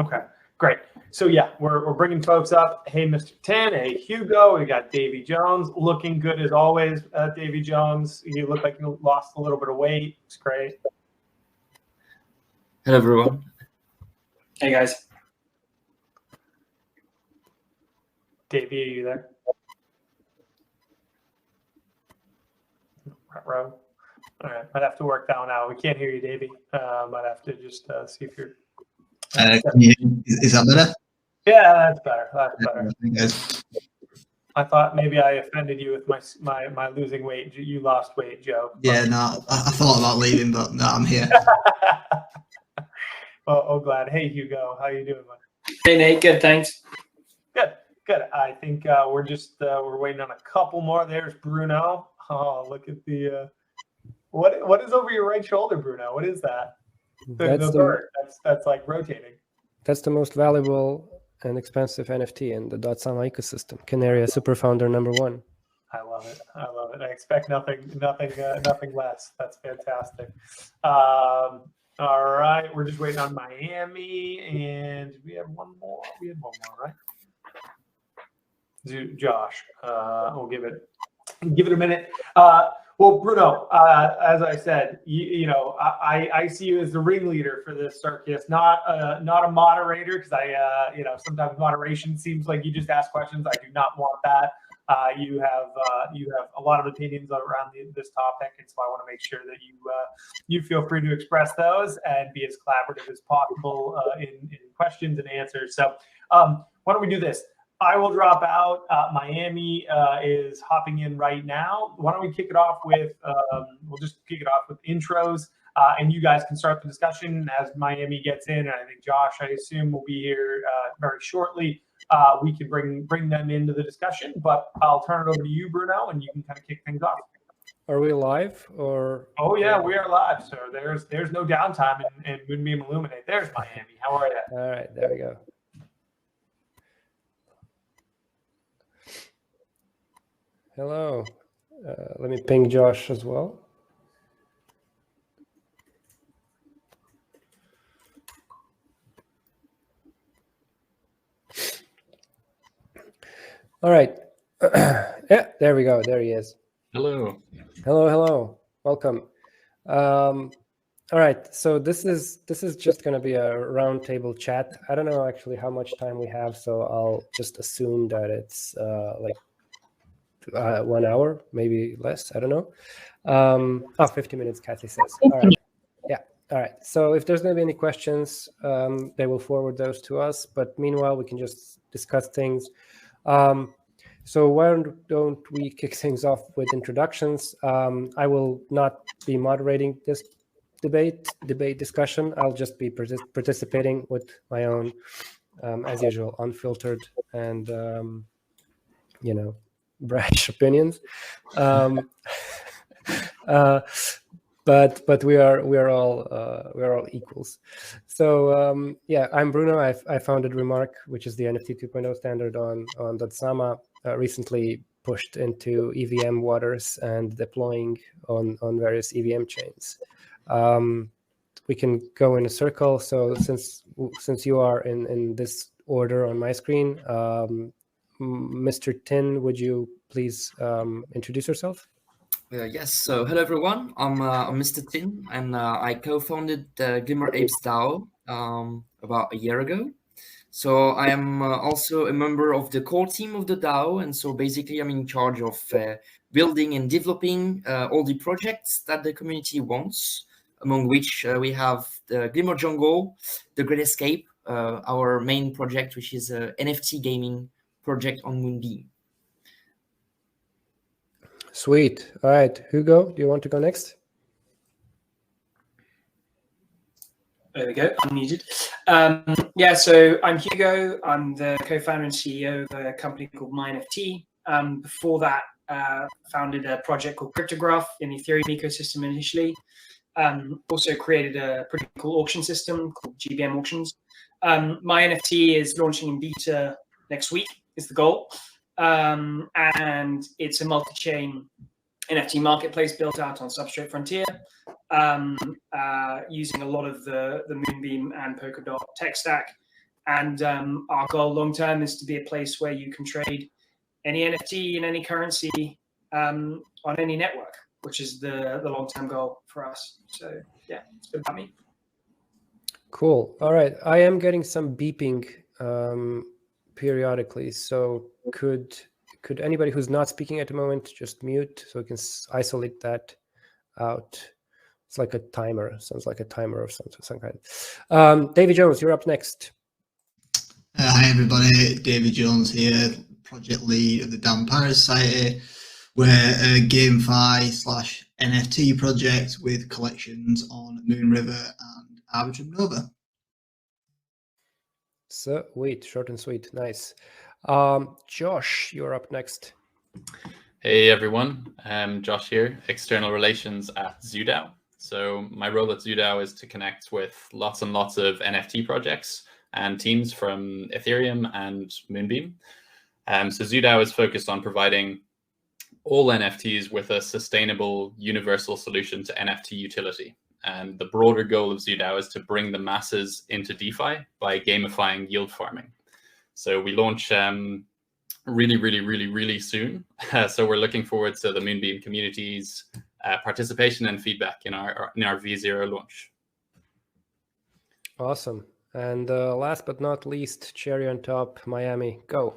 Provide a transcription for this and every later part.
Okay, great. So yeah, we're bringing folks up. Hey, Mr. Tin. Hey, Hugo. We got Davy Jones, looking good as always. Davy Jones, you look like you lost a little bit of weight. It's great. Hello, everyone. Hey, guys. Davy, are you there? Row. All right, might have to work that one out. We can't hear you, Davy. Might have to just see if you're. Is that better? Yeah, that's better. That's better. Yes. I thought maybe I offended you with my losing weight. You lost weight joke. Yeah, no, I thought about leaving, but no, I'm here. Oh, glad. Hey, Hugo, how you doing, man? Hey, Nate. Good, thanks. Good. I think we're just we're waiting on a couple more. There's Bruno. Oh, look at the what is over your right shoulder, Bruno? What is that? The bird. That's like rotating. That's the most valuable and expensive NFT in the .sama ecosystem. Canaria Super Founder #1. I love it. I expect nothing less. That's fantastic. All right, we're just waiting on Miami, and we have one more. We had one more, right? Josh, we'll give it a minute. Well, Bruno, as I said, I see you as the ringleader for this circus, not a moderator, because sometimes moderation seems like you just ask questions. I do not want that. You have a lot of opinions around this topic, and so I want to make sure that you feel free to express those and be as collaborative as possible in questions and answers. So why don't we do this? I will drop out. Miami is hopping in right now. Why don't we kick it off with, we'll just kick it off with intros, and you guys can start the discussion as Miami gets in. And I think Josh, I assume, will be here very shortly. We can bring them into the discussion, but I'll turn it over to you, Bruno, and you can kind of kick things off. Are we live or? Oh yeah, we are live. So there's no downtime in Moonbeam Illuminate. There's Miami. How are you? All right, there we go. Hello. Let me ping Josh as well. All right. Yeah, there we go. There he is. Hello. Hello. Welcome. All right. So this is just going to be a roundtable chat. I don't know actually how much time we have, so I'll just assume that it's 1 hour, maybe less. I don't know. 50 minutes, Kathy says. All right. Yeah. All right. So if there's going to be any questions, they will forward those to us. But meanwhile, we can just discuss things. So why don't we kick things off with introductions? I will not be moderating this debate discussion. I'll just be participating with my own, as usual, unfiltered and brash opinions. But we are all equals. So yeah, I'm Bruno. I founded RMRK, which is the NFT 2.0 standard on .sama. Recently pushed into EVM waters and deploying on various EVM chains. We can go in a circle. So since you are in this order on my screen, Mr. Tin, would you please introduce yourself? Yes. So hello, everyone. I'm Mr. Tin, and I co-founded the GLMR APES DAO about a year ago. So I am also a member of the core team of the DAO, and so basically I'm in charge of building and developing all the projects that the community wants, among which we have the GLMR Jungle, the Great Escape, our main project, which is a NFT gaming project on Moonbeam. Sweet. All right, Hugo, do you want to go next? There we go, unmuted. Yeah, so I'm Hugo. I'm the co-founder and CEO of a company called MyNFT. Before that, founded a project called Cryptograph in the Ethereum ecosystem initially. Also created a pretty cool auction system called GBM Auctions. MyNFT is launching in beta next week, is the goal. And it's a multi-chain NFT marketplace built out on Substrate Frontier, using a lot of the Moonbeam and Polkadot tech stack. And our goal long term is to be a place where you can trade any NFT and any currency on any network, which is the long term goal for us. So yeah, it's been about me. Cool. All right. I am getting some beeping periodically. So could anybody who's not speaking at the moment just mute so we can isolate that out? It's like a timer. Sounds like a timer of some kind. Davy Jones, you're up next. Hi everybody, David Jones here, project lead of the Damn Pirate Society. We're a GameFi / NFT project with collections on Moon River and Arbitrum Nova. Sweet, short and sweet, nice. Josh, you're up next. Hey everyone, Josh here, external relations at ZooDAO. So my role at ZooDAO is to connect with lots and lots of NFT projects and teams from Ethereum and Moonbeam. So ZooDAO is focused on providing all NFTs with a sustainable, universal solution to NFT utility. And the broader goal of ZooDAO is to bring the masses into DeFi by gamifying yield farming. So we launch really soon. So we're looking forward to the Moonbeam community's participation and feedback in our V0 launch. Awesome. And last but not least, cherry on top, Miami, go.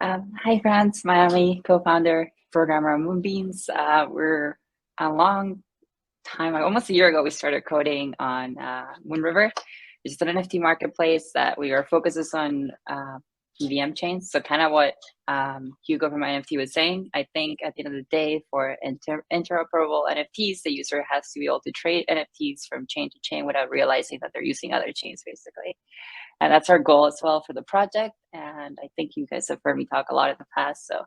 Hi, friends. Miami, co-founder, programmer of Moonbeans. We're a long time, almost a year ago, we started coding on Moon River. It's just an NFT marketplace that we are focused on EVM chains. So kind of what Hugo from MyNFT was saying. I think at the end of the day, for interoperable NFTs, the user has to be able to trade NFTs from chain to chain without realizing that they're using other chains, basically. And that's our goal as well for the project. And I think you guys have heard me talk a lot in the past, so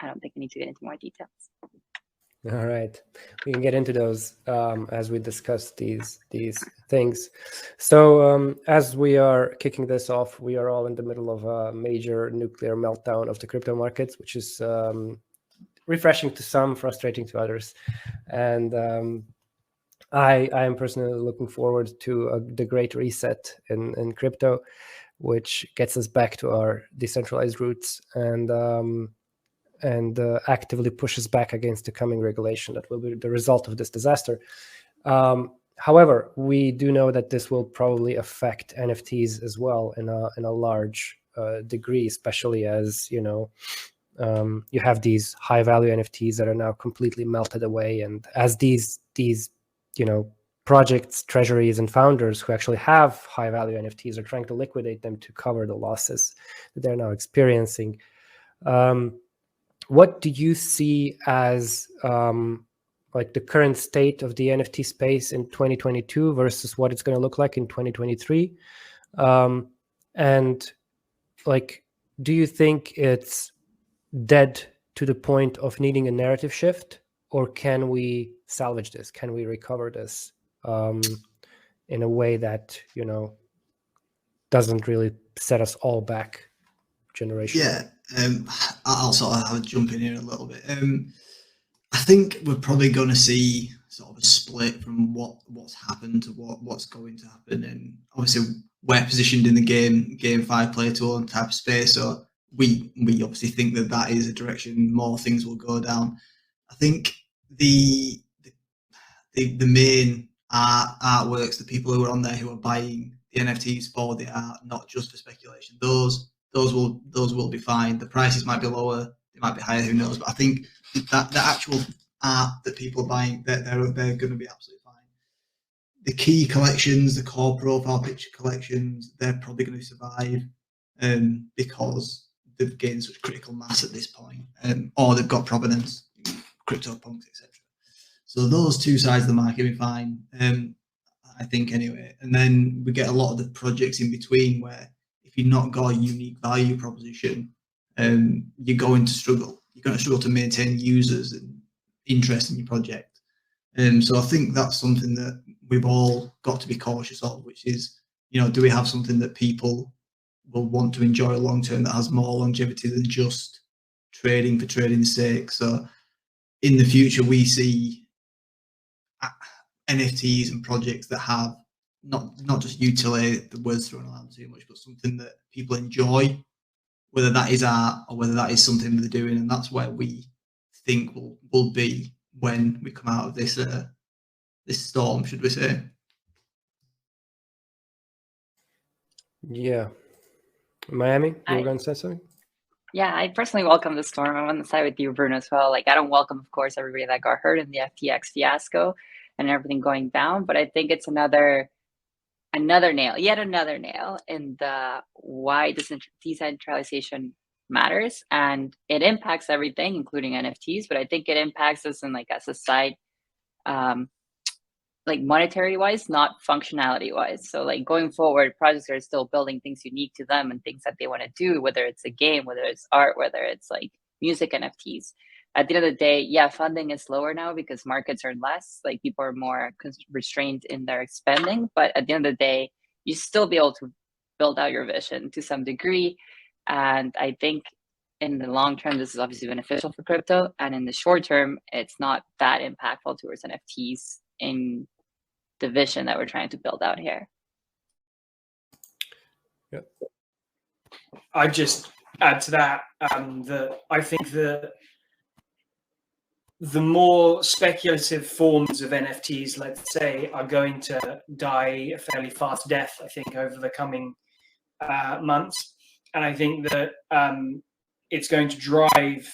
I don't think I need to get into more details. All right, we can get into those as we discuss these things. So as we are kicking this off, we are all in the middle of a major nuclear meltdown of the crypto markets, which is refreshing to some, frustrating to others. And I am personally looking forward to the great reset in crypto, which gets us back to our decentralized roots and actively pushes back against the coming regulation that will be the result of this disaster. However, we do know that this will probably affect NFTs as well in a large degree, especially as you have these high value NFTs that are now completely melted away, and as these projects, treasuries, and founders who actually have high value NFTs are trying to liquidate them to cover the losses that they're now experiencing. What do you see as like the current state of the NFT space in 2022 versus what it's going to look like in 2023? And like, do you think it's dead to the point of needing a narrative shift, or can we salvage this? Can we recover this in a way that doesn't really set us all back generationally? Yeah. I'll sort of have a jump in here a little bit. I think we're probably going to see sort of a split from what's happened to what's going to happen, and obviously we're positioned in the GameFi play to earn type of space, so we obviously think that is a direction more things will go down. I think the main artworks, the people who are on there who are buying the NFTs for the art, not just for speculation, those will be fine. The prices might be lower, they might be higher, who knows? But I think that the actual art that people are buying, they're going to be absolutely fine. The key collections, the core profile picture collections, they're probably going to survive because they've gained such critical mass at this point, or they've got provenance, CryptoPunks, etc. So those two sides of the market will be fine, I think, anyway. And then we get a lot of the projects in between where if you've not got a unique value proposition, you're going to struggle. You're going to struggle to maintain users and interest in your project. So I think that's something that we've all got to be cautious of, which is, do we have something that people will want to enjoy long term that has more longevity than just trading for trading's sake? So in the future, we see NFTs and projects that have not just utility, the words thrown around too much, but something that people enjoy, whether that is art or whether that is something they're doing, and that's where we think will be when we come out of this this storm, should we say? Yeah, Miami, you were going to say something? Yeah, I personally welcome the storm. I'm on the side with you, Bruno, as well. Like, I don't welcome, of course, everybody that got hurt in the FTX fiasco and everything going down, but I think it's another nail, yet another nail in the why decentralization matters, and it impacts everything, including NFTs. But I think it impacts us in like as a side, like monetary wise, not functionality wise. So like going forward, projects are still building things unique to them and things that they want to do, whether it's a game, whether it's art, whether it's like music NFTs. At the end of the day, yeah, funding is lower now because markets are less, like people are more restrained in their spending. But at the end of the day, you still be able to build out your vision to some degree. And I think in the long term, this is obviously beneficial for crypto. And in the short term, it's not that impactful towards NFTs in the vision that we're trying to build out here. Yep. I'd just add to that that I think the more speculative forms of NFTs, let's say, are going to die a fairly fast death, I think, over the coming months. And I think that it's going to drive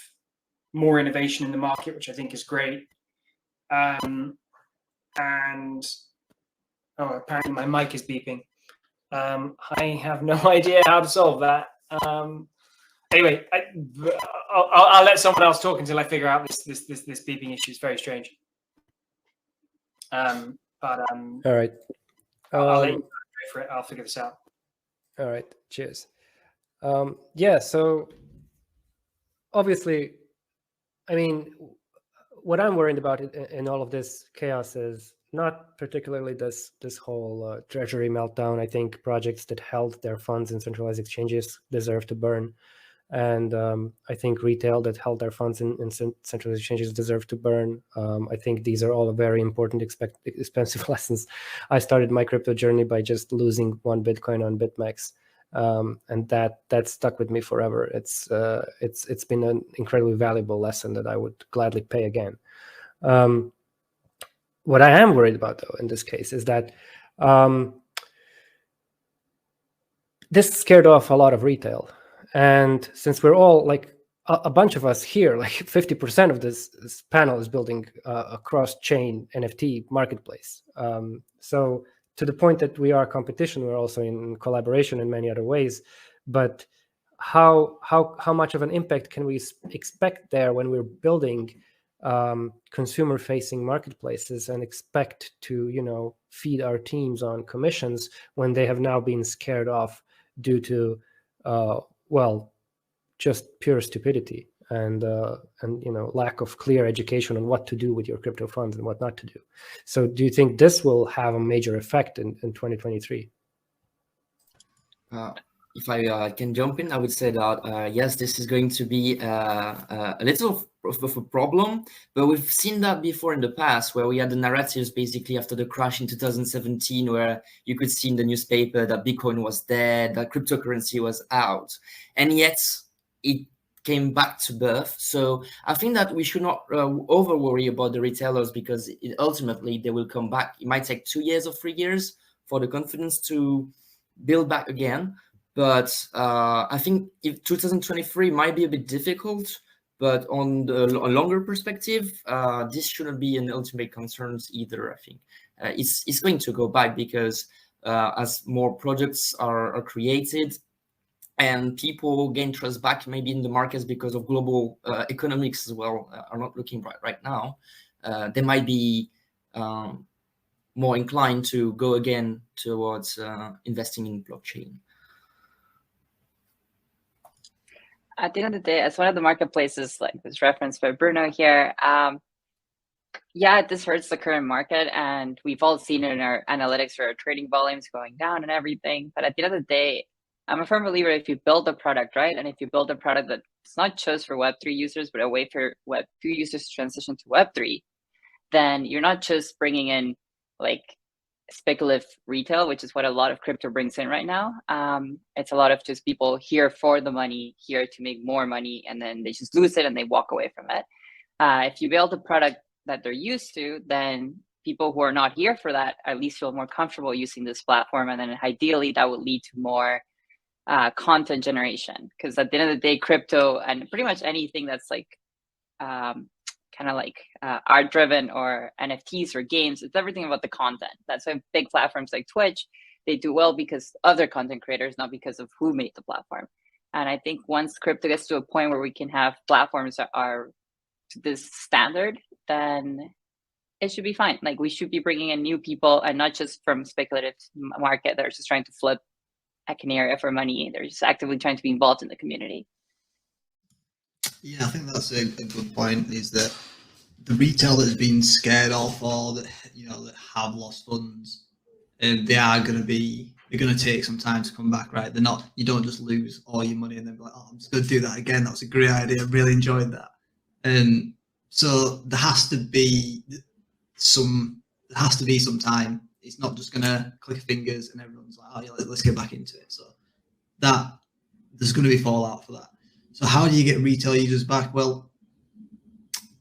more innovation in the market, which I think is great. And apparently my mic is beeping. I have no idea how to solve that. Anyway, I'll let someone else talk until I figure out this beeping issue. It's very strange. All right. I'll let you go for it. I'll figure this out. All right. Cheers. Yeah. So obviously, I mean, what I'm worried about in all of this chaos is not particularly this whole treasury meltdown. I think projects that held their funds in centralized exchanges deserve to burn. And I think retail that held their funds in centralized exchanges deserve to burn. I think these are all very important, expensive lessons. I started my crypto journey by just losing 1 Bitcoin on BitMEX. And that stuck with me forever. It's been an incredibly valuable lesson that I would gladly pay again. What I am worried about, though, in this case, is that this scared off a lot of retail. And since we're all like a bunch of us here, like 50% of this panel is building a cross-chain NFT marketplace. So to the point that we are competition, we're also in collaboration in many other ways. But how much of an impact can we expect there when we're building consumer-facing marketplaces and expect to, feed our teams on commissions when they have now been scared off due to, just pure stupidity and lack of clear education on what to do with your crypto funds and what not to do. So do you think this will have a major effect in 2023? If I can jump in, I would say that, yes, this is going to be a little of a problem, but we've seen that before in the past where we had the narratives basically after the crash in 2017 where you could see in the newspaper that Bitcoin was dead, that cryptocurrency was out, and yet it came back to birth. So I think that we should not over worry about the retailers because ultimately they will come back. It might take 2 years or 3 years for the confidence to build back again. But I think if 2023 might be a bit difficult, but on the longer perspective, this shouldn't be an ultimate concern either. I think it's going to go back because as more projects are created and people gain trust back maybe in the markets because of global economics as well are not looking right now, they might be more inclined to go again towards investing in blockchain. At the end of the day, as one of the marketplaces, like this reference by Bruno here, yeah, this hurts the current market, and we've all seen it in our analytics for our trading volumes going down and everything. But at the end of the day, I'm a firm believer if you build a product, right, and if you build a product that's not just for Web3 users, but a way for Web2 users to transition to Web3, then you're not just bringing in like speculative retail, which is what a lot of crypto brings in right now. It's a lot of just people here for the money, here to make more money, and then they just lose it and they walk away from it. If you build a product that they're used to, then people who are not here for that at least feel more comfortable using this platform. And then ideally that would lead to more content generation. Because at the end of the day, crypto and pretty much anything that's like kind of like art driven or NFTs or games, it's everything about the content. That's why big platforms like Twitch, they do well because other content creators, not because of who made the platform. And I think once crypto gets to a point where we can have platforms that are to this standard, then it should be fine. Like we should be bringing in new people, and not just from speculative market that are just trying to flip a canary for money. They're just actively trying to be involved in the community. Yeah, I think that's a good point, is that the retail that has been scared off, or that, you know, that have lost funds, they're going to take some time to come back, right? They're not, you don't just lose all your money and then be like, oh, I'm just going to do that again. That was a great idea. I really enjoyed that. So there has to be some time. It's not just going to click fingers and everyone's like, oh yeah, let's get back into it. So that there's going to be fallout for that. So how do you get retail users back? Well,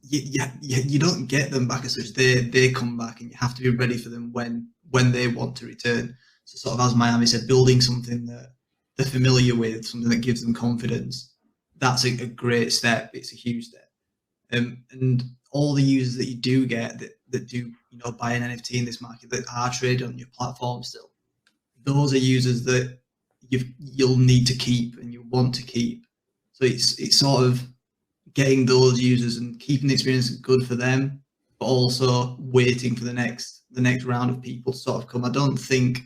you don't get them back as such. They come back, and you have to be ready for them when they want to return. So sort of as Miami said, building something that they're familiar with, something that gives them confidence. That's a great step. It's a huge step. And all the users that you do get that do, you know, buy an NFT in this market, that are traded on your platform still, those are users that you'll need to keep and you want to keep. So it's sort of getting those users and keeping the experience good for them, but also waiting for the next round of people to sort of come. I don't think,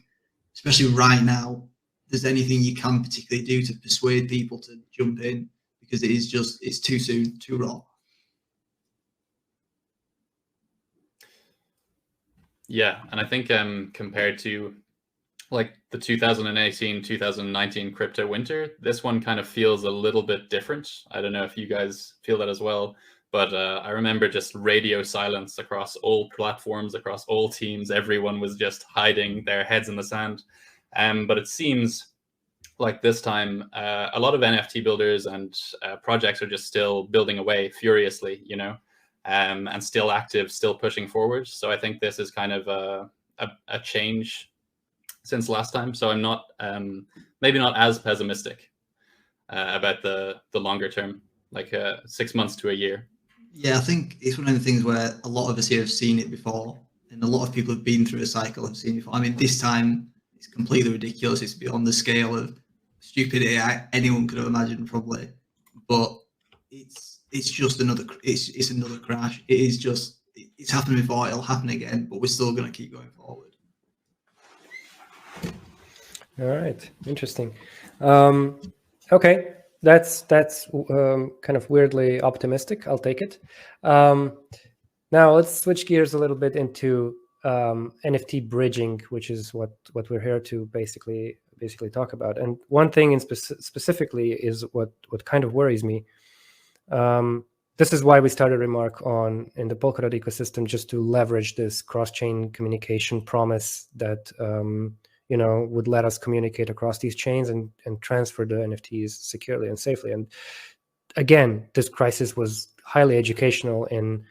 especially right now, there's anything you can particularly do to persuade people to jump in, because it's too soon, too raw. Yeah, and I think compared to like the 2018, 2019 crypto winter, this one kind of feels a little bit different. I don't know if you guys feel that as well, but I remember just radio silence across all platforms, across all teams. Everyone was just hiding their heads in the sand. But it seems like this time, a lot of NFT builders and projects are just still building away furiously, you know, and still active, still pushing forward. So I think this is kind of a change since last time. So I'm not maybe not as pessimistic about the longer term, like 6 months to a year. Yeah, I think it's one of the things where a lot of us here have seen it before, and a lot of people have been through a cycle, have seen it before. I mean, this time it's completely ridiculous. It's beyond the scale of stupidity anyone could have imagined, probably. But it's just another crash. It's happened before. It'll happen again. But we're still going to keep going forward. All right, interesting. Okay, that's kind of weirdly optimistic. I'll take it. Now let's switch gears a little bit into NFT bridging, which is what we're here to basically talk about. And one thing in specifically is what kind of worries me. This is why we started RMRK in the Polkadot ecosystem, just to leverage this cross-chain communication promise that would let us communicate across these chains and transfer the NFTs securely and safely. And again, this crisis was highly educational in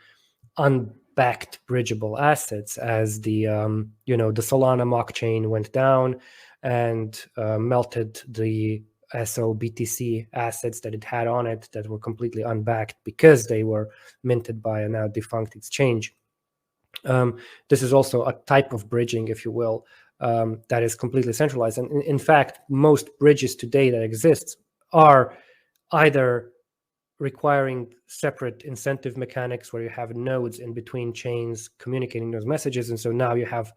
unbacked bridgeable assets, as the Solana mock chain went down and melted the SOBTC assets that it had on it that were completely unbacked because they were minted by a now defunct exchange. This is also a type of bridging, if you will, that is completely centralized. And in fact, most bridges today that exist are either requiring separate incentive mechanics where you have nodes in between chains communicating those messages. And so now you have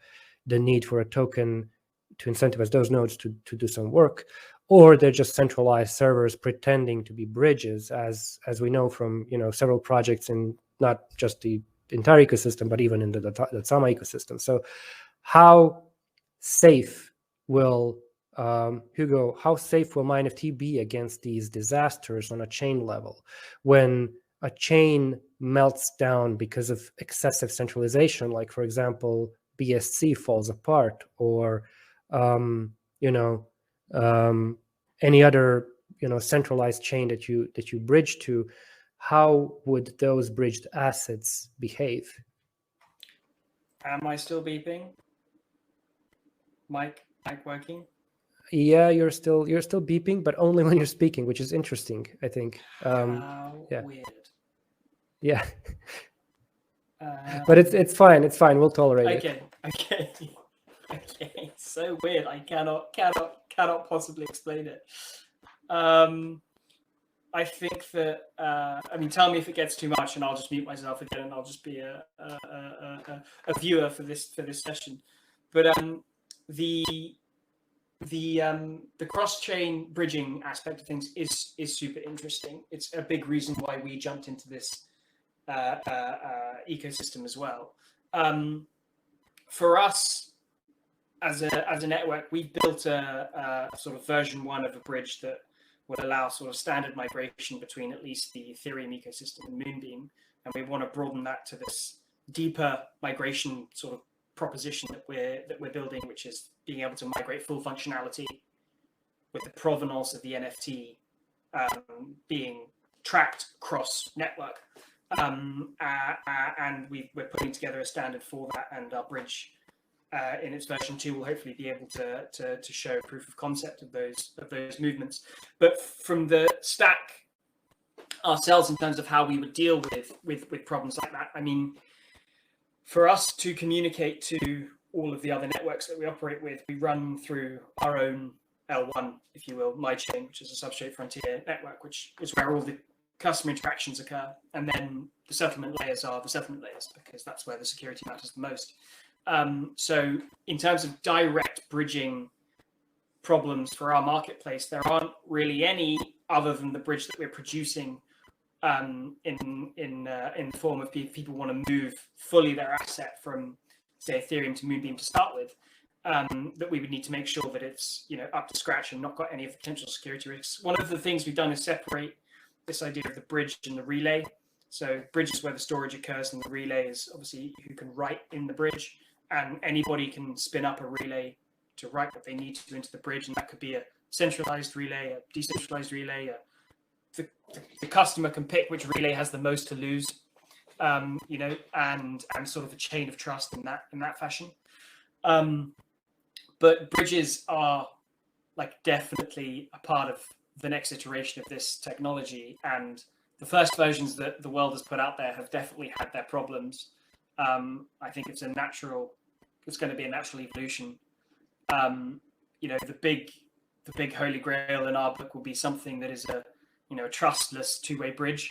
the need for a token to incentivize those nodes to do some work, or they're just centralized servers pretending to be bridges, as we know from several projects in not just the entire ecosystem, but even in the Datsama ecosystem. So how safe will Hugo, how safe will MyNFT be against these disasters on a chain level when a chain melts down because of excessive centralization, like, for example, BSC falls apart, or any other centralized chain that you bridge to, how would those bridged assets behave? Am I still beeping? Mic working? Yeah, you're still beeping, but only when you're speaking, which is interesting, I think. How yeah. weird. Yeah. But it's fine. It's fine. We'll tolerate it. Okay. It's so weird. I cannot possibly explain it. I think that tell me if it gets too much, and I'll just mute myself again, and I'll just be a viewer for this session. But the cross-chain bridging aspect of things is super interesting. It's a big reason why we jumped into this ecosystem as well. For us as a network, we've built a sort of version 1 of a bridge that would allow sort of standard migration between at least the Ethereum ecosystem and Moonbeam, and we want to broaden that to this deeper migration sort of proposition that we're building, which is being able to migrate full functionality with the provenance of the NFT being tracked cross network. And we're putting together a standard for that, and our bridge in its version 2 will hopefully be able to show proof of concept of those movements. But from the stack ourselves, in terms of how we would deal with problems like that, I mean, for us to communicate to all of the other networks that we operate with, we run through our own L1, if you will, MyChain, which is a substrate frontier network, which is where all the customer interactions occur. And then the settlement layers are the settlement layers, because that's where the security matters the most. So in terms of direct bridging problems for our marketplace, there aren't really any other than the bridge that we're producing in the form of people want to move fully their asset from, say, Ethereum to Moonbeam to start with, that we would need to make sure that it's up to scratch and not got any of the potential security risks. One of the things we've done is separate this idea of the bridge and the relay. So bridge is where the storage occurs, and the relay is obviously who can write in the bridge, and anybody can spin up a relay to write what they need to into the bridge, and that could be a centralized relay, a decentralized relay. The customer can pick which relay has the most to lose, and sort of a chain of trust in that fashion. But bridges are definitely a part of the next iteration of this technology, and the first versions that the world has put out there have definitely had their problems. I think it's going to be a natural evolution. The big holy grail in our book will be something that is a trustless two-way bridge.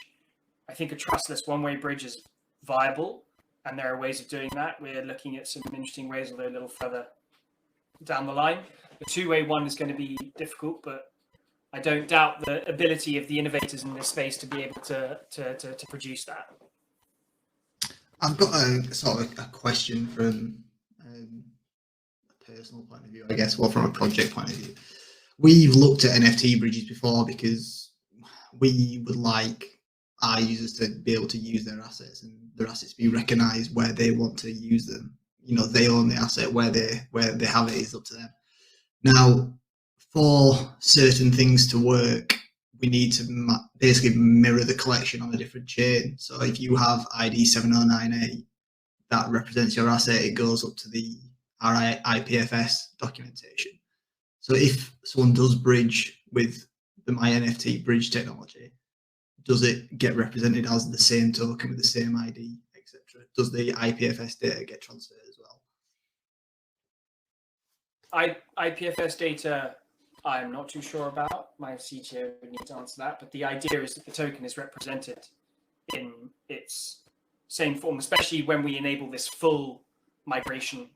I think a trustless one-way bridge is viable, and there are ways of doing that. We're looking at some interesting ways, although a little further down the line. The two-way one is going to be difficult, but I don't doubt the ability of the innovators in this space to be able to produce that. I've got a question from a personal point of view, I guess, well, from a project point of view. We've looked at NFT bridges before because we would like our users to be able to use their assets, and their assets be recognized where they want to use them. They own the asset, where they have it is up to them. Now, for certain things to work, we need to basically mirror the collection on a different chain. So if you have ID 709A that represents your asset, it goes up to the IPFS documentation. So if someone does bridge with the MyNFT bridge technology, does it get represented as the same token with the same ID, etc.? Does the IPFS data get transferred as well? IPFS data, I'm not too sure about. My CTO would need to answer that. But the idea is that the token is represented in its same form, especially when we enable this full migration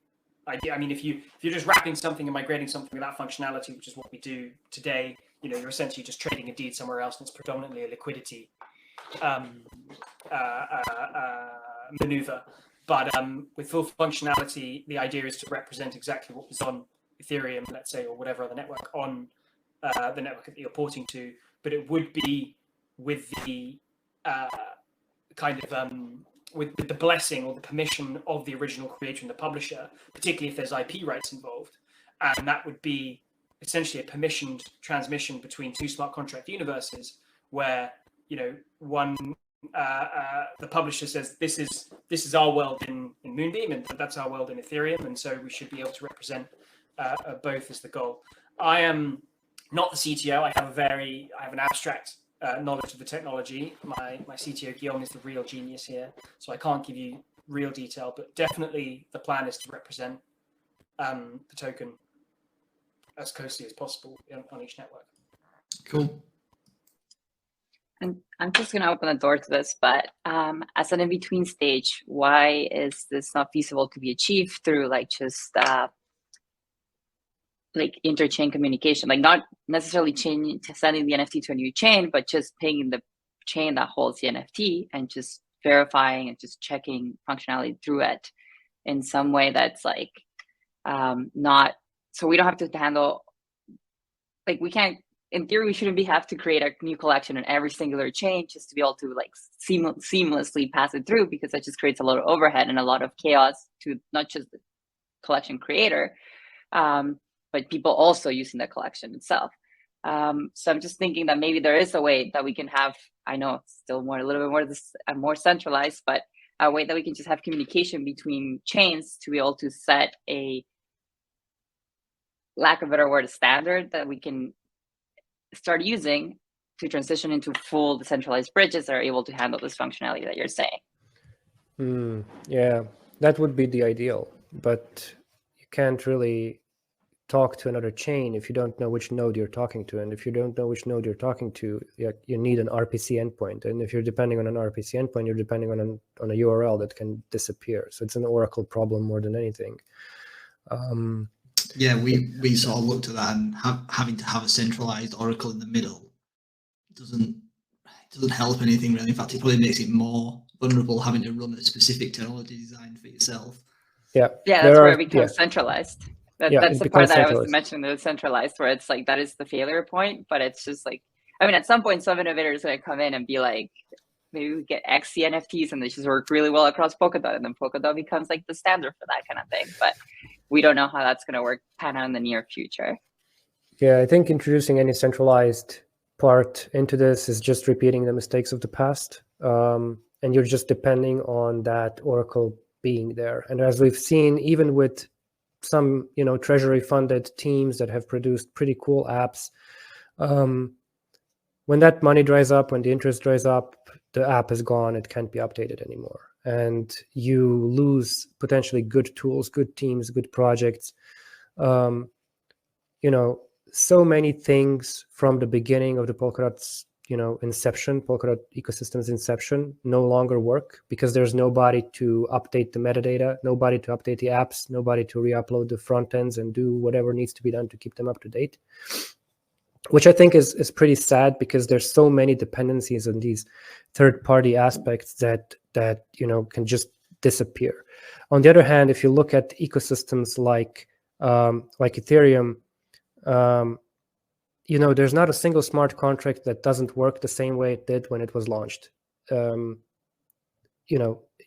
idea. I mean, if you're just wrapping something and migrating something without functionality, which is what we do today, you're essentially just trading a deed somewhere else, and it's predominantly a liquidity maneuver. But with full functionality, the idea is to represent exactly what was on Ethereum, let's say, or whatever other network on the network that you're porting to. But it would be with the kind of with the blessing or the permission of the original creator and the publisher, particularly if there's IP rights involved. And that would be essentially a permissioned transmission between two smart contract universes where, one, the publisher says, this is our world in Moonbeam, and that's our world in Ethereum. And so we should be able to represent both as the goal. I am not the CTO. I have an abstract knowledge of the technology. My CTO Guillaume is the real genius here, so I can't give you real detail, but definitely the plan is to represent the token as closely as possible on each network. Cool. And I'm just going to open the door to this, but as an in-between stage, why is this not feasible to be achieved through just interchain communication, not necessarily sending the NFT to a new chain, but just paying the chain that holds the NFT and just verifying and just checking functionality through it in some way that's not, so we don't have to handle, we can't, in theory, we shouldn't have to create a new collection on every singular chain just to be able to seamlessly pass it through, because that just creates a lot of overhead and a lot of chaos to not just the collection creator, but people also using the collection itself. So I'm just thinking that maybe there is a way that we can have, I know it's still a little bit more centralized, but a way that we can just have communication between chains to be able to set a, lack of a better word, a standard that we can start using to transition into full decentralized bridges that are able to handle this functionality that you're saying. Yeah, that would be the ideal, but you can't really talk to another chain if you don't know which node you're talking to. And if you don't know which node you're talking to, you need an RPC endpoint. And if you're depending on an RPC endpoint, you're depending on a URL that can disappear. So it's an Oracle problem more than anything. Yeah, we sort of looked at that, and having to have a centralized Oracle in the middle doesn't help anything really. In fact, it probably makes it more vulnerable having to run a specific technology design for yourself. Yeah, that's where it becomes centralized. That's the part that I was mentioning, the centralized, where it's that is the failure point, but it's just at some point, some innovators are going to come in and be like, maybe we get XC NFTs and they just work really well across Polkadot, and then Polkadot becomes the standard for that kind of thing. But we don't know how that's going to pan out in the near future. Yeah, I think introducing any centralized part into this is just repeating the mistakes of the past. And you're just depending on that Oracle being there. And as we've seen, even with some, treasury funded teams that have produced pretty cool apps, when that money dries up, when the interest dries up, the app is gone. It can't be updated anymore. And you lose potentially good tools, good teams, good projects. So many things from the beginning of the Polkadot's, inception, Polkadot ecosystem's inception, no longer work because there's nobody to update the metadata, nobody to update the apps, nobody to re-upload the front ends and do whatever needs to be done to keep them up to date. Which I think is pretty sad, because there's so many dependencies on these third-party aspects that can just disappear. On the other hand, if you look at ecosystems like Ethereum, there's not a single smart contract that doesn't work the same way it did when it was launched. Even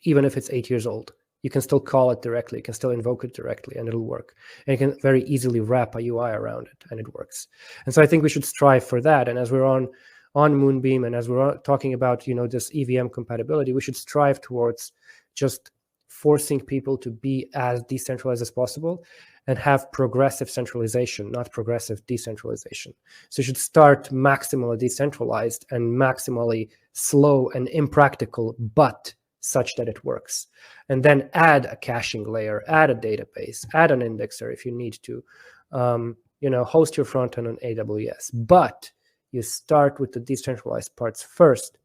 if it's 8 years old, you can still call it directly, you can still invoke it directly, and it'll work. And you can very easily wrap a UI around it, and it works. And so I think we should strive for that. And as we're on Moonbeam, and as we're talking about, this EVM compatibility, we should strive towards just forcing people to be as decentralized as possible and have progressive centralization, not progressive decentralization. So you should start maximally decentralized and maximally slow and impractical, but such that it works. And then add a caching layer, add a database, add an indexer if you need to, host your front end on AWS. But you start with the decentralized parts first.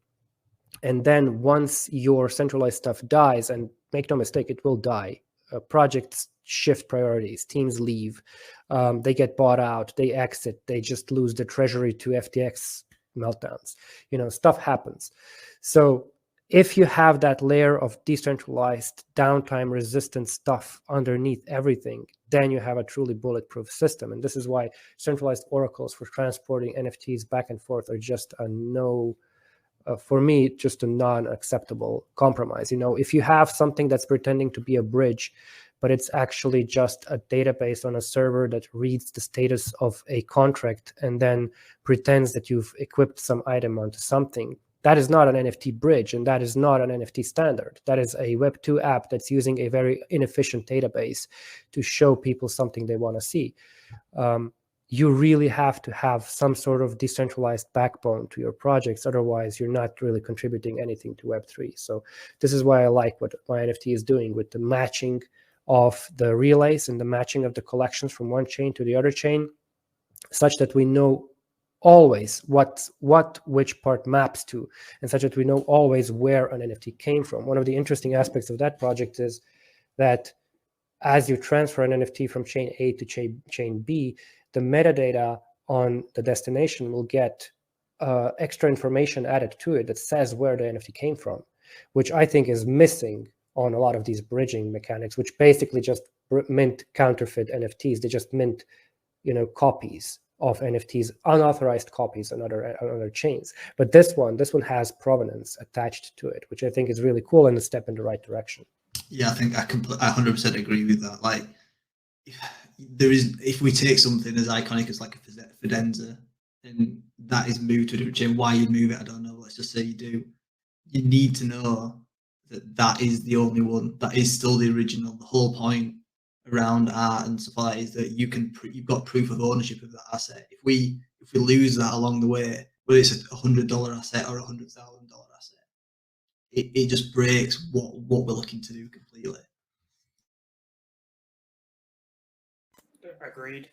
And then once your centralized stuff dies, and make no mistake, it will die. Projects shift priorities, teams leave, they get bought out, they exit, they just lose the treasury to FTX meltdowns. Stuff happens. So if you have that layer of decentralized, downtime resistant stuff underneath everything, then you have a truly bulletproof system. And this is why centralized oracles for transporting NFTs back and forth are just a no for me, just a non-acceptable compromise. You know, if you have something that's pretending to be a bridge, but it's actually just a database on a server that reads the status of a contract and then pretends that you've equipped some item onto something, that is not an NFT bridge, and that is not an NFT standard. That is a Web2 app that's using a very inefficient database to show people something they want to see. You really have to have some sort of decentralized backbone to your projects. Otherwise, you're not really contributing anything to Web3. So this is why I like what MyNFT is doing with the matching of the relays and the matching of the collections from one chain to the other chain, such that we know always which part maps to, and such that we know always where an NFT came from. One of the interesting aspects of that project is that as you transfer an NFT from chain A to chain B, the metadata on the destination will get extra information added to it that says where the NFT came from, which I think is missing on a lot of these bridging mechanics, which basically just mint counterfeit NFTs. They just mint, you know, copies of NFTs, unauthorized copies on other chains. But this one has provenance attached to it, which I think is really cool and a step in the right direction. Yeah, I think I 100% agree with that. Like, if we take something as iconic as like a Fidenza, and that is moved to a different chain, why you move it, I don't know. Let's just say you do. You need to know that is the only one, that is still the original. The whole point around art and stuff like that is that you've got proof of ownership of that asset. If we lose that along the way, whether it's a $100 asset or a $100,000 asset, it just breaks what we're looking to do completely. Agreed.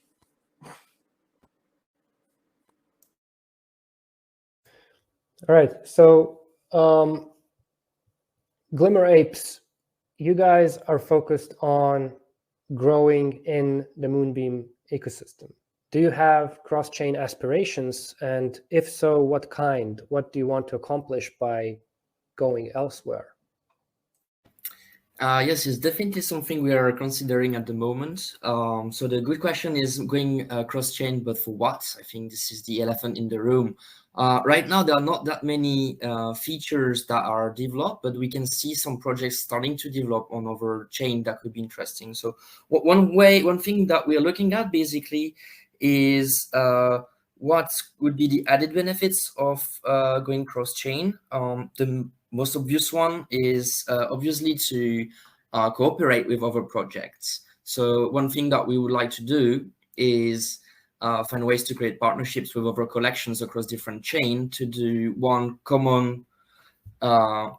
All right, so Glimmer Apes, you guys are focused on growing in the Moonbeam ecosystem. Do you have cross-chain aspirations? And if so, what kind? What do you want to accomplish by going elsewhere? Yes, it's definitely something we are considering at the moment. So the good question is going cross-chain, but for what? I think this is the elephant in the room. Right now, there are not that many features that are developed, but we can see some projects starting to develop on other chain that could be interesting. So one thing that we are looking at basically is what would be the added benefits of going cross-chain. The most obvious one is obviously to cooperate with other projects. So one thing that we would like to do is find ways to create partnerships with other collections across different chains to do one common, for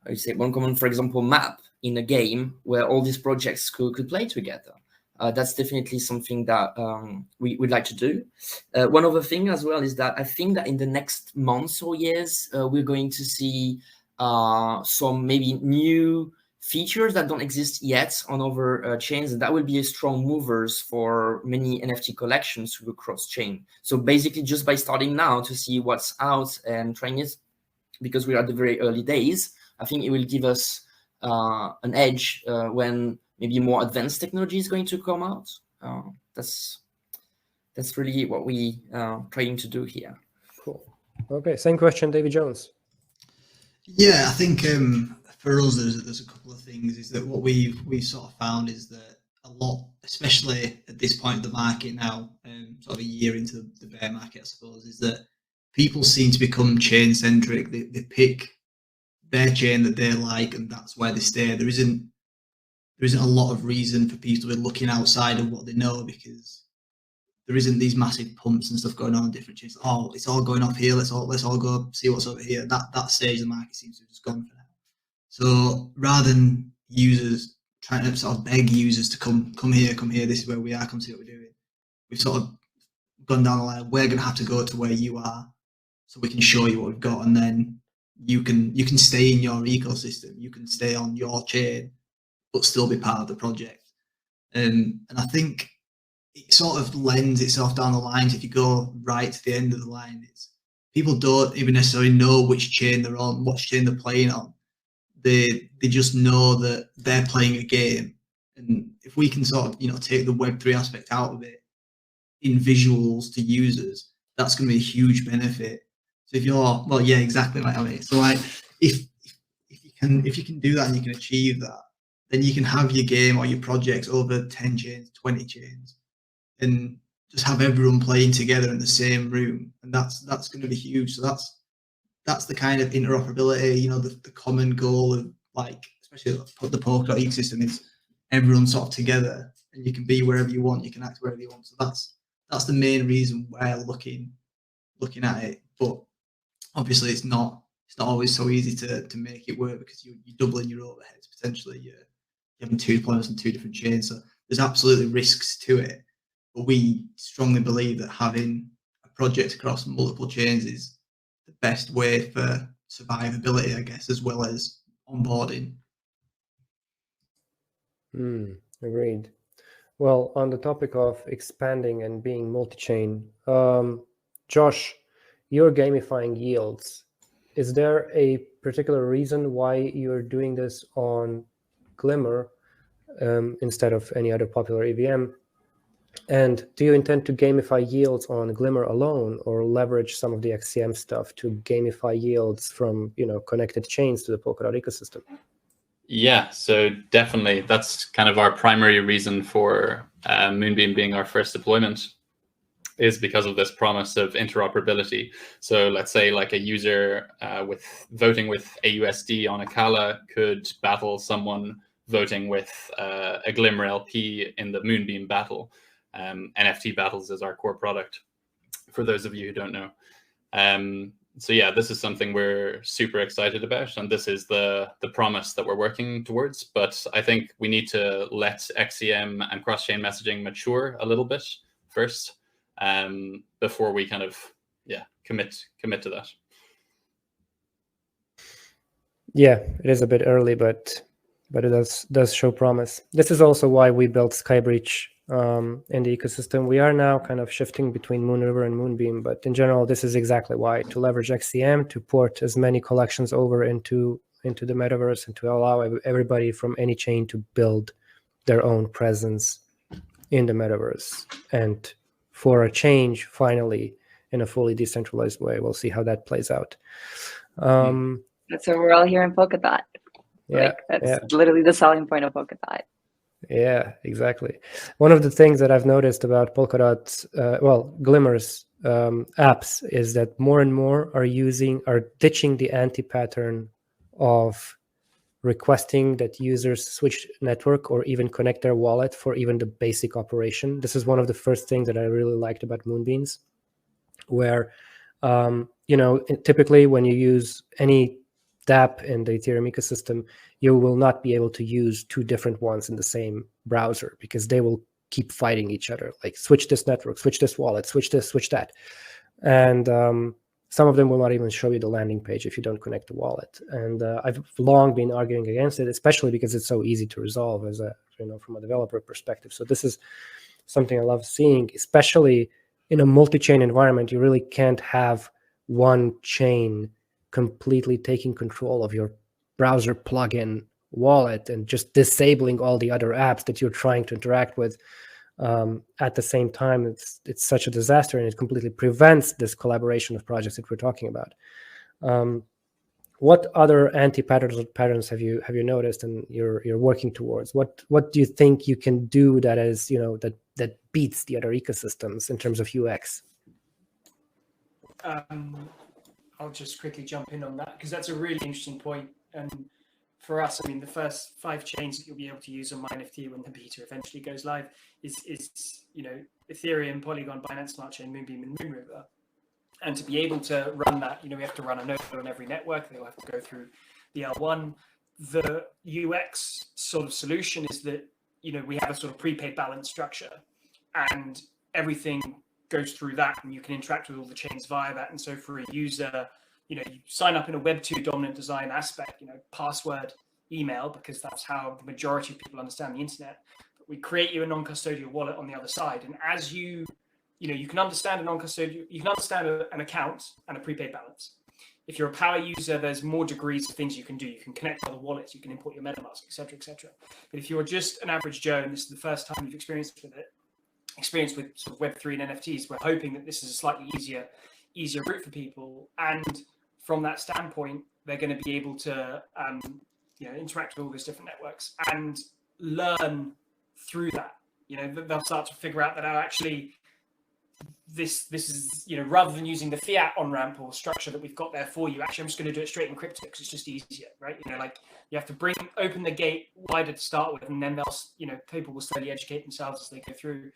example, map in a game where all these projects could play together. That's definitely something that we would like to do. One other thing as well is that I think that in the next months or years, we're going to see some maybe new features that don't exist yet on other chains, and that will be a strong movers for many NFT collections to go cross-chain. So basically just by starting now to see what's out and trying it, because we're at the very early days, I think it will give us an edge when maybe more advanced technology is going to come out. That's really what we are trying to do here. Cool. Okay, same question, Davy Jones. Yeah, I think for us, there's a couple of things. Is that what we've sort of found is that a lot, especially at this point of the market now, sort of a year into the bear market, I suppose, is that people seem to become chain centric. They pick their chain that they like, and that's where they stay. There isn't a lot of reason for people to be looking outside of what they know, because there isn't these massive pumps and stuff going on different chains. Oh, it's all going off here. Let's all go see what's over here. That stage of the market seems to have just gone for now. So rather than users trying to sort of beg users to come here, this is where we are, come see what we're doing, we've sort of gone down the line. We're going to have to go to where you are, so we can show you what we've got, and then you can stay in your ecosystem. You can stay on your chain, but still be part of the project. And I think it sort of lends itself down the lines. If you go right to the end of the line, it's people don't even necessarily know which chain they're on, what chain they're playing on. They just know that they're playing a game. And if we can sort of, take the Web3 aspect out of it in visuals to users, that's going to be a huge benefit So if you're, well, yeah, exactly, like, I mean, so like if you can do that and you can achieve that, then you can have your game or your projects over 10 chains, 20 chains, and just have everyone playing together in the same room, and that's going to be huge. So that's the kind of interoperability, you know, the common goal of, like, especially the Polkadot ecosystem, is everyone sort of together, and you can be wherever you want, you can act wherever you want. So that's the main reason we're looking at it. But obviously, it's not always so easy to make it work, because you're doubling your overheads potentially. You're having 2 deployments on 2 different chains, so there's absolutely risks to it. But we strongly believe that having a project across multiple chains is the best way for survivability, I guess, as well as onboarding. Agreed. Well, on the topic of expanding and being multi-chain, Josh, you're gamifying yields. Is there a particular reason why you're doing this on Glimmer instead of any other popular EVM? And do you intend to gamify yields on Glimmer alone, or leverage some of the XCM stuff to gamify yields from, connected chains to the Polkadot ecosystem? Yeah, so definitely that's kind of our primary reason for Moonbeam being our first deployment, is because of this promise of interoperability. So let's say like a user with voting with AUSD on Akala could battle someone voting with a Glimmer LP in the Moonbeam battle. NFT battles is our core product, for those of you who don't know. So yeah, this is something we're super excited about, and this is the promise that we're working towards. But I think we need to let XCM and cross-chain messaging mature a little bit first, before we kind of commit to that. Yeah, it is a bit early, but it does show promise. This is also why we built Skybreach in the ecosystem. We are now kind of shifting between Moonriver and Moonbeam, but in general, this is exactly why: to leverage XCM, to port as many collections over into the metaverse, and to allow everybody from any chain to build their own presence in the metaverse. And for a change, finally, in a fully decentralized way. We'll see how that plays out. That's what we're all here in Polkadot. Yeah, that's literally the selling point of Polkadot. Yeah, exactly. One of the things that I've noticed about Polkadot's, Glimmer's apps is that more and more are ditching the anti-pattern of requesting that users switch network or even connect their wallet for even the basic operation. This is one of the first things that I really liked about Moonbeans, where, typically when you use any dApp in the Ethereum ecosystem, you will not be able to use 2 different ones in the same browser, because they will keep fighting each other. Like, switch this network, switch this wallet, switch this, switch that. And some of them will not even show you the landing page if you don't connect the wallet. And I've long been arguing against it, especially because it's so easy to resolve from a developer perspective. So this is something I love seeing, especially in a multi-chain environment. You really can't have one chain completely taking control of your browser plugin wallet and just disabling all the other apps that you're trying to interact with at the same time. It's such a disaster, and it completely prevents this collaboration of projects that we're talking about. What other anti-patterns have you noticed and you're working towards? What do you think you can do that is that beats the other ecosystems in terms of UX? I'll just quickly jump in on that, because that's a really interesting point. And for us, I mean, the first 5 chains that you'll be able to use on MyNFT when the beta eventually goes live is Ethereum, Polygon, Binance Smart Chain, Moonbeam, and Moonriver. And to be able to run that, we have to run a node on every network. They'll have to go through the L1. The UX sort of solution is that, we have a sort of prepaid balance structure, and everything goes through that, and you can interact with all the chains via that. And so for a user, you sign up in a Web 2 dominant design aspect, password, email, because that's how the majority of people understand the internet. But we create you a non-custodial wallet on the other side. And as you can understand a non-custodial, you can understand an account and a prepaid balance. If you're a power user, there's more degrees of things you can do. You can connect other wallets, you can import your MetaMask, et cetera, et cetera. But if you're just an average Joe, and this is the first time you've experienced with sort of Web3 and NFTs, we're hoping that this is a slightly easier easier route for people. And from that standpoint, they're going to be able to interact with all these different networks and learn through that. They'll start to figure out that actually this is, rather than using the fiat on-ramp or structure that we've got there for you, actually I'm just going to do it straight in crypto because it's just easier, right? You have to open the gate wider to start with, and then they'll, people will slowly educate themselves as they go through.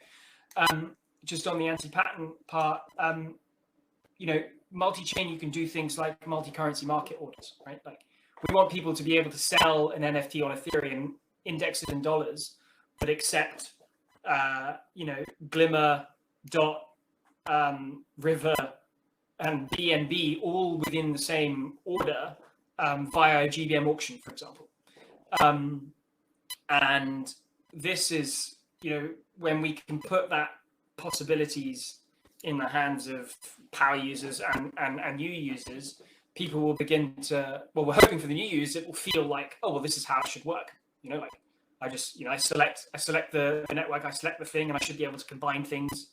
Just on the anti-patent part, multi-chain, you can do things like multi-currency market orders, right? Like, we want people to be able to sell an NFT on Ethereum, index it in dollars, but accept, GLMR, River, and BNB all within the same order via a GBM auction, for example. And this is, when we can put that possibilities in the hands of power users and new users, people will begin to, we're hoping for the new users, it will feel like, oh, well, this is how it should work. I just, I select the network, I select the thing, and I should be able to combine things.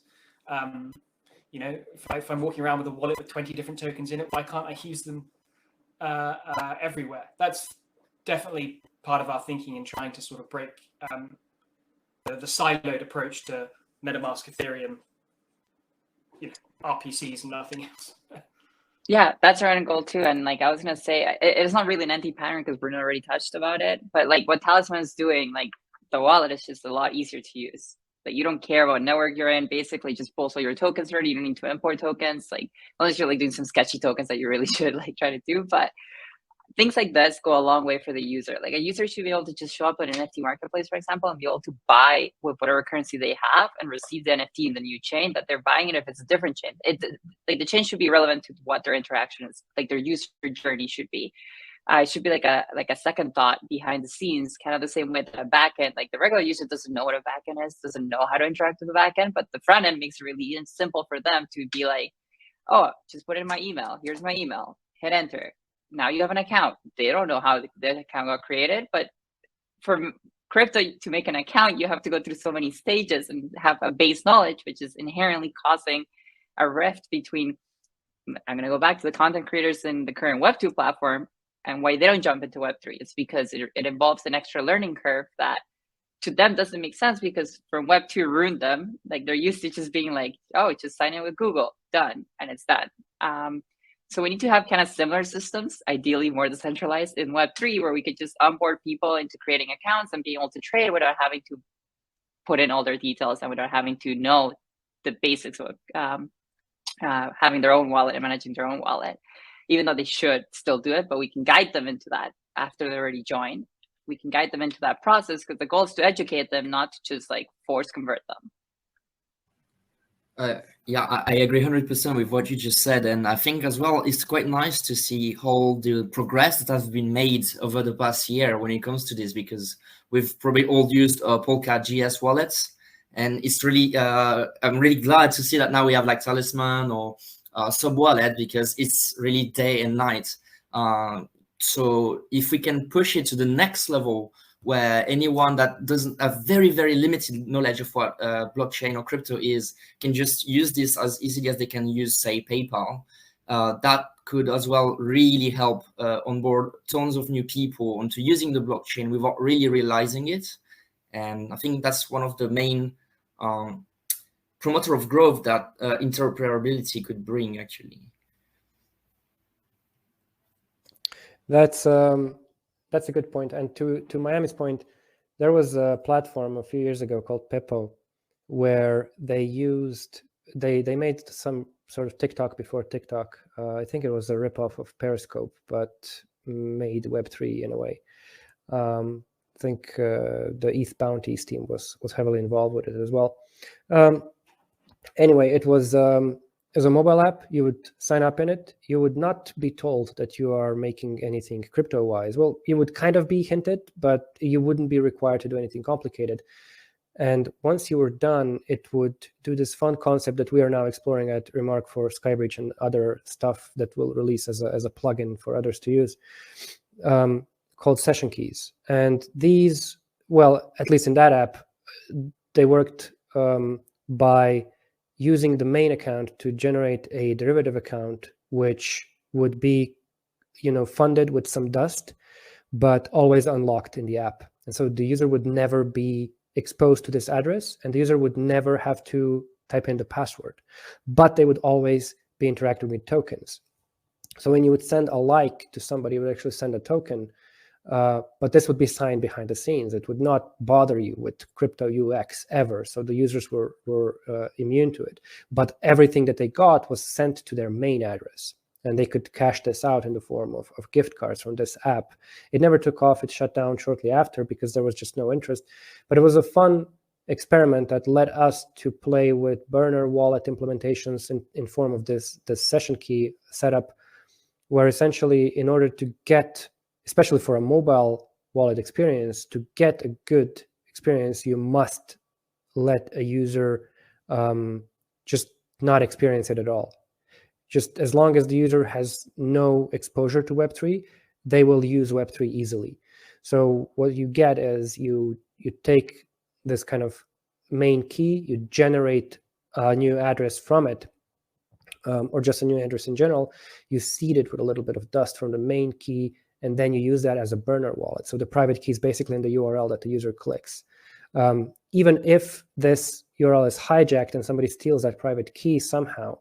If I'm walking around with a wallet with 20 different tokens in it, why can't I use them everywhere? That's definitely part of our thinking in trying to sort of break the siloed approach to MetaMask, Ethereum, RPCs and nothing else. Yeah, that's our end goal too. And I was gonna say, it's not really an anti-pattern because Bruno already touched about it. But what Talisman is doing, the wallet is just a lot easier to use. You don't care about network you're in. Basically, just post all your tokens already. You don't need to import tokens. Unless you're doing some sketchy tokens that you really should try to do. But things like this go a long way for the user. A user should be able to just show up at an NFT marketplace, for example, and be able to buy with whatever currency they have and receive the NFT in the new chain that they're buying it if it's a different chain. The chain should be relevant to what their interaction is, their user journey should be. It should be like a second thought behind the scenes, kind of the same way that a backend, the regular user doesn't know what a backend is, doesn't know how to interact with the backend, but the front end makes it really simple for them to be like, oh, just put in my email. Here's my email. Hit enter. Now you have an account. They don't know how their account got created, but for crypto to make an account, you have to go through so many stages and have a base knowledge, which is inherently causing a rift between, I'm going to go back to the content creators in the current Web2 platform and why they don't jump into Web3. It's because it involves an extra learning curve that to them doesn't make sense because from Web2 ruined them. They're used to just being oh, just sign in with Google, done, and it's done. So we need to have kind of similar systems, ideally more decentralized in Web3, where we could just onboard people into creating accounts and being able to trade without having to put in all their details and without having to know the basics of having their own wallet and managing their own wallet, even though they should still do it. But we can guide them into that after they already joined. We can guide them into that process because the goal is to educate them, not to just force convert them. Yeah, I agree 100% with what you just said. And I think as well, it's quite nice to see all the progress that has been made over the past year when it comes to this, because we've probably all used Polka GS wallets. And it's really, I'm really glad to see that now we have Talisman or Sub Wallet, because it's really day and night. So if we can push it to the next level, where anyone that doesn't have very, very limited knowledge of what blockchain or crypto is can just use this as easily as they can use, say, PayPal, that could as well really help onboard tons of new people onto using the blockchain without really realizing it. And I think that's one of the main promoter of growth that interoperability could bring, actually. That's a good point. And to Miami's point, there was a platform a few years ago called Pippo, where they made some sort of TikTok before TikTok. I think it was a ripoff of Periscope, but made Web3 in a way. I think the ETH Bounties team was heavily involved with it as well. Anyway, it was as a mobile app. You would sign up in it. You would not be told that you are making anything crypto-wise. Well, you would kind of be hinted, but you wouldn't be required to do anything complicated. And once you were done, it would do this fun concept that we are now exploring at RMRK for Skybridge and other stuff that will release as a plugin for others to use, called session keys. And these, well, at least in that app, they worked by using the main account to generate a derivative account, which would be, funded with some dust, but always unlocked in the app. And so the user would never be exposed to this address, and the user would never have to type in the password, but they would always be interacting with tokens. So when you would send a like to somebody, you would actually send a token, but this would be signed behind the scenes. It would not bother you with crypto UX ever. So the users were immune to it. But everything that they got was sent to their main address, and they could cash this out in the form of gift cards from this app. It never took off. It shut down shortly after because there was just no interest. But it was a fun experiment that led us to play with burner wallet implementations in form of this session key setup, where essentially, in order to get, especially for a mobile wallet experience, to get a good experience, you must let a user just not experience it at all. Just as long as the user has no exposure to Web3, they will use Web3 easily. So what you get is you take this kind of main key, you generate a new address from it, or just a new address in general, you seed it with a little bit of dust from the main key, and then you use that as a burner wallet. So the private key is basically in the URL that the user clicks. Even if this URL is hijacked and somebody steals that private key somehow,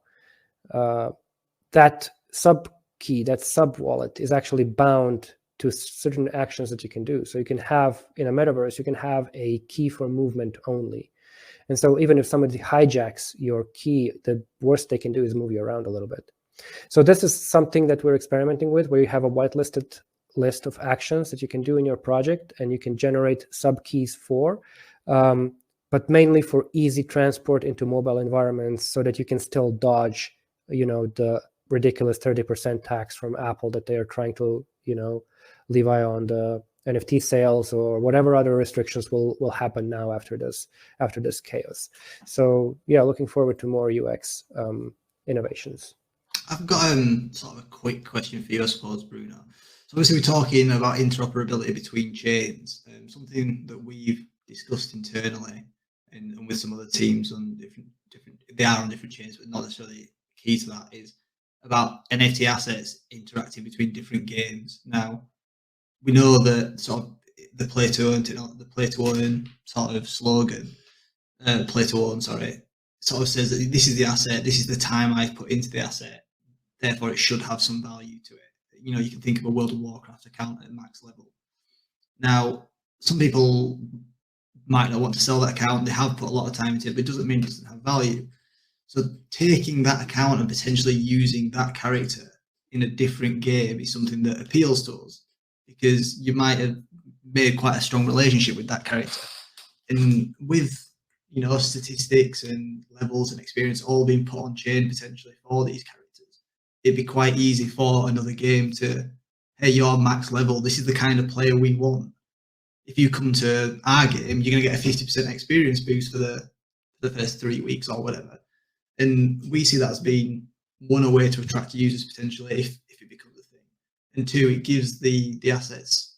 that sub key, that sub wallet is actually bound to certain actions that you can do. So you can have, in a metaverse, you can have a key for movement only. And so even if somebody hijacks your key, the worst they can do is move you around a little bit. So this is something that we're experimenting with, where you have a whitelisted list of actions that you can do in your project, and you can generate sub keys for, but mainly for easy transport into mobile environments, so that you can still dodge, the ridiculous 30% tax from Apple that they are trying to, levy on the NFT sales, or whatever other restrictions will happen now after this chaos. So yeah, looking forward to more UX innovations. I've got sort of a quick question for you, I suppose, Bruno. So obviously we're talking about interoperability between chains, something that we've discussed internally and with some other teams on different, they are on different chains, but not necessarily key to that, is about NFT assets interacting between different games. Now, we know that sort of the play to earn sort of slogan, play to own, sorry, sort of says that this is the asset, this is the time I put into the asset, therefore it should have some value to it. You can think of a World of Warcraft account at max level. Now, some people might not want to sell that account, they have put a lot of time into it, but it doesn't mean it doesn't have value. So taking that account and potentially using that character in a different game is something that appeals to us, because you might have made quite a strong relationship with that character. And with, statistics and levels and experience all being put on chain potentially for these characters, it'd be quite easy for another game to, hey, you're max level, this is the kind of player we want. If you come to our game, you're going to get a 50% experience boost for the first 3 weeks or whatever. And we see that as being, one, a way to attract users potentially if it becomes a thing. And two, it gives the assets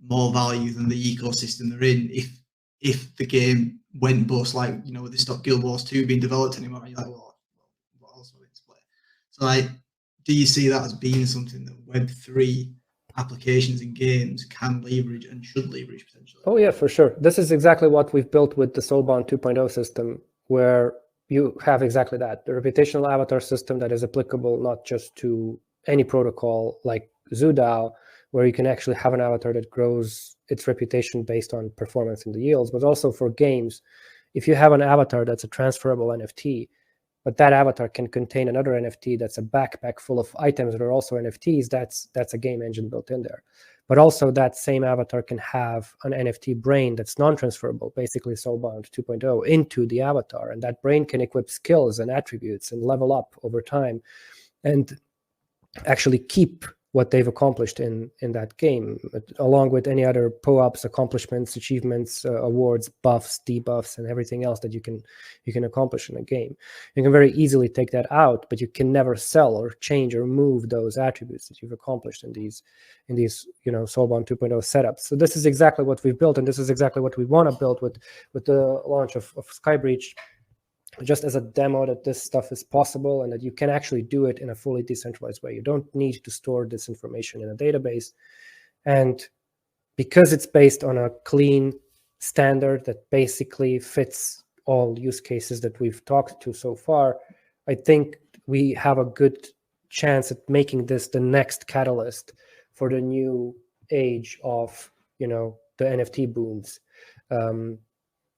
more value than the ecosystem they're in. If the game went bust, like, they stopped Guild Wars 2 being developed anymore, and you're like, well, what else would it play? So do you see that as being something that Web3 applications and games can leverage and should leverage potentially? Oh yeah, for sure. This is exactly what we've built with the Soulbound 2.0 system, where you have exactly that, the reputational avatar system that is applicable not just to any protocol like ZooDAO, where you can actually have an avatar that grows its reputation based on performance in the yields, but also for games. If you have an avatar that's a transferable NFT, but that avatar can contain another NFT that's a backpack full of items that are also NFTs, that's a game engine built in there. But also that same avatar can have an NFT brain that's non-transferable, basically Soulbound 2.0, into the avatar. And that brain can equip skills and attributes and level up over time and actually keep what they've accomplished in that game, along with any other POAPs, accomplishments, achievements, awards, buffs, debuffs, and everything else that you can accomplish in a game. You can very easily take that out, but you can never sell or change or move those attributes that you've accomplished in these Soulbound 2.0 setups. So this is exactly what we've built, and this is exactly what we want to build with the launch of Skybreach. just as a demo that this stuff is possible and that you can actually do it in a fully decentralized way. You don't need to store this information in a database. And because it's based on a clean standard that basically fits all use cases that we've talked to so far, I think we have a good chance at making this the next catalyst for the new age of, you know, the NFT booms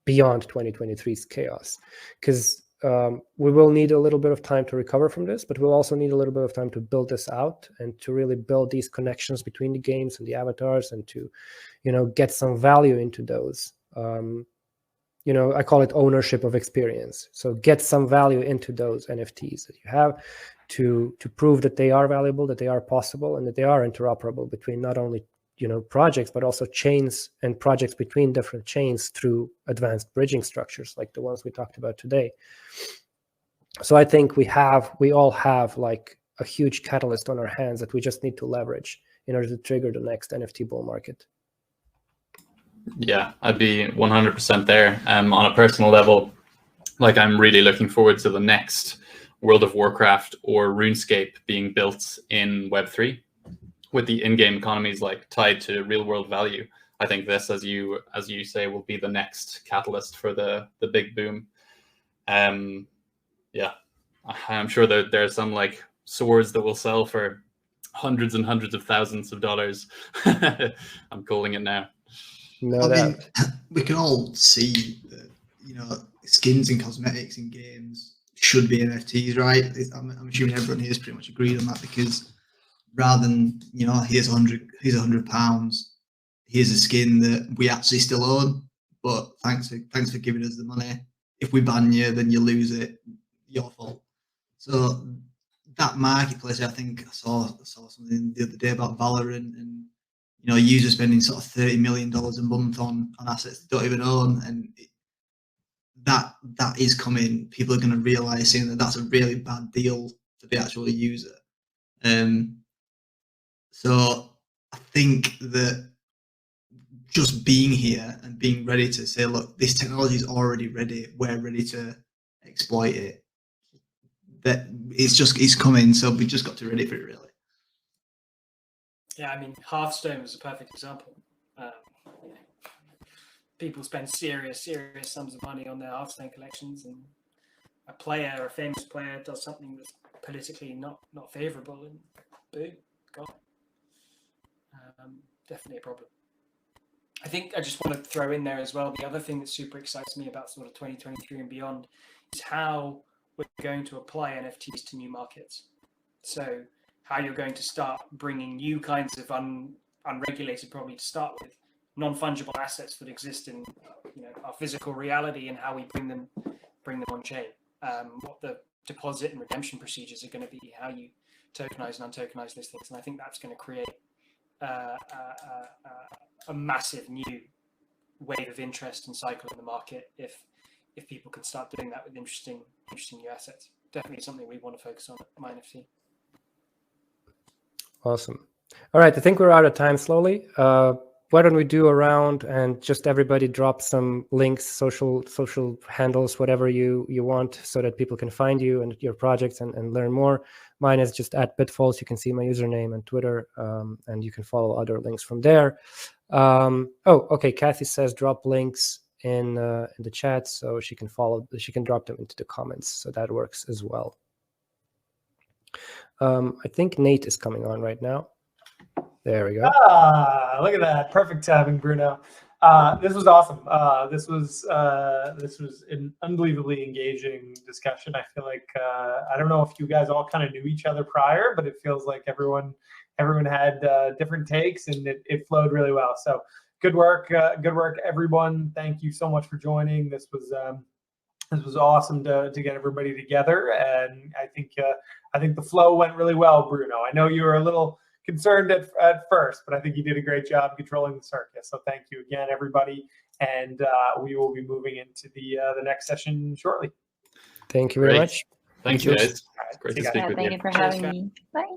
beyond 2023's chaos. Because we will need a little bit of time to recover from this, but we'll also need a little bit of time to build this out and to really build these connections between the games and the avatars and to, you know, get some value into those. You know, I call it ownership of experience. So get some value into those NFTs that you have to prove that they are valuable, that they are possible, and that they are interoperable between not only, you know, projects, but also chains and projects between different chains through advanced bridging structures like the ones we talked about today. So I think we all have like a huge catalyst on our hands that we just need to leverage in order to trigger the next NFT bull market. Yeah, I'd be 100% there. On a personal level, like I'm really looking forward to the next World of Warcraft or RuneScape being built in Web3 with the in-game economies like tied to real world value. I think this, as you say, will be the next catalyst for the big boom. Yeah, I'm sure that there are some like swords that will sell for hundreds and hundreds of thousands of dollars. I'm calling it now. No I doubt. mean, we can all see that, you know, skins and cosmetics in games should be NFTs, right? I'm assuming everyone here is pretty much agreed on that, because rather than, you know, here's £100, here's a skin that we actually still own, but thanks for giving us the money. If we ban you, then you lose it. Your fault. So that marketplace, I think I saw something the other day about Valorant, and you know, users spending sort of $30 million a month on assets they don't even own, and that is coming. People are going to realize soon that that's a really bad deal for the actual user. So I think that just being here and being ready to say, look, this technology is already ready. We're ready to exploit it. That it's coming. So we just got to ready for it, really. Yeah, I mean, Hearthstone is a perfect example. People spend serious sums of money on their Hearthstone collections, and a famous player, does something that's politically not favourable, and boom, gone. Definitely a problem. I think I just want to throw in there as well, the other thing that super excites me about sort of 2023 and beyond is how we're going to apply NFTs to new markets. So how you're going to start bringing new kinds of unregulated, probably to start with, non-fungible assets that exist in, you know, our physical reality, and how we bring them on chain. What the deposit and redemption procedures are going to be, how you tokenize and untokenize those things, and I think that's going to create a massive new wave of interest and cycle in the market if people can start doing that with interesting new assets. Definitely something we want to focus on at MyNFT. Awesome. All right, I think we're out of time slowly. Why don't we do a round and just everybody drop some links, social handles, whatever you want, so that people can find you and your projects and learn more. Mine is just @Bitfalls. You can see my username and Twitter, and you can follow other links from there. Okay. Kathy says drop links in the chat so she can drop them into the comments. So that works as well. I think Nate is coming on right now. There we go. Look at that. Perfect timing, Bruno. This was awesome. This was an unbelievably engaging discussion. I feel like I don't know if you guys all kind of knew each other prior, but it feels like everyone had different takes, and it flowed really well. So good work, everyone. Thank you so much for joining. This was awesome to get everybody together, and I think the flow went really well, Bruno. I know you were a little concerned at first, but I think you did a great job controlling the circus. So thank you again, everybody, and we will be moving into the next session shortly. Thank you very much. Thank you, guys. All right, Great to speak with you. Thank you for having me. Bye.